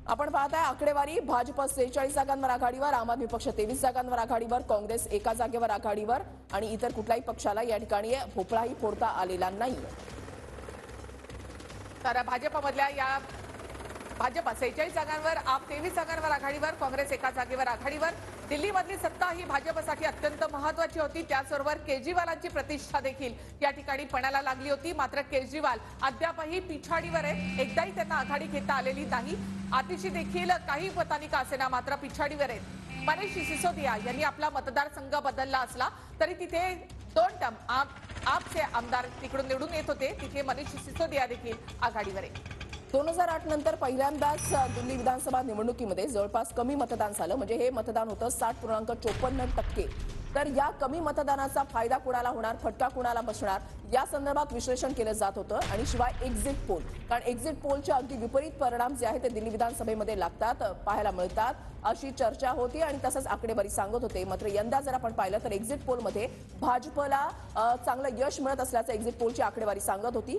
आपण पाहताय आकडेवारी भाजप 46 जागांवर आघाडीवर, आम आदमी पक्ष 23 जागांवर आघाडीवर, काँग्रेस एका जागेवर आघाडीवर आणि इतर कुठल्याही पक्षाला या ठिकाणी भोपळाही फोडता आलेला नाही। तर भाजपमधल्या या भाजप 46 जागांवर, आप 23 जागांवर आघाडीवर, काँग्रेस एका जागेवर आघाडीवर। दिल्लीमधली सत्ता ही भाजपसाठी अत्यंत महत्त्वाची होती। त्याचबरोबर केजरीवालांची प्रतिष्ठा देखील या ठिकाणी पणाला लागली होती। मात्र केजरीवाल अद्यापही पिछाडीवर आहे। एकदाही त्यांना आघाडी घेता आलेली नाही। आतिशी देखील काही मतांनी का असेना मात्र पिछाडीवर आहेत। मनीष सिसोदिया यांनी आपला मतदारसंघ बदलला असला तरी तिथे 2 टर्म आपचे आमदार तिकडून निवडून येत होते। तिथे मनीष सिसोदिया देखील आघाडीवर आहे। 2008 नंतर पहिल्यांदाच दिल्ली विधानसभा निवडणुकीमध्ये जवळपास कमी मतदान झालं। म्हणजे हे मतदान होतं 60.54%। तर या कमी मतदानाचा फायदा कुणाला होणार, फटका कुणाला बसणार या संदर्भात विश्लेषण केलं जात होतं। आणि शिवाय एक्झिट पोल, कारण एक्झिट पोलचे अगदी विपरीत परिणाम जे आहे ते दिल्ली विधानसभेमध्ये लागतात, पाहायला मिळतात अशी चर्चा होती आणि तसंच आकडेवारी सांगत होते। मात्र यंदा जर आपण पाहिलं तर एक्झिट पोलमध्ये भाजपला चांगलं यश मिळत असल्याचं एक्झिट पोलची आकडेवारी सांगत होती।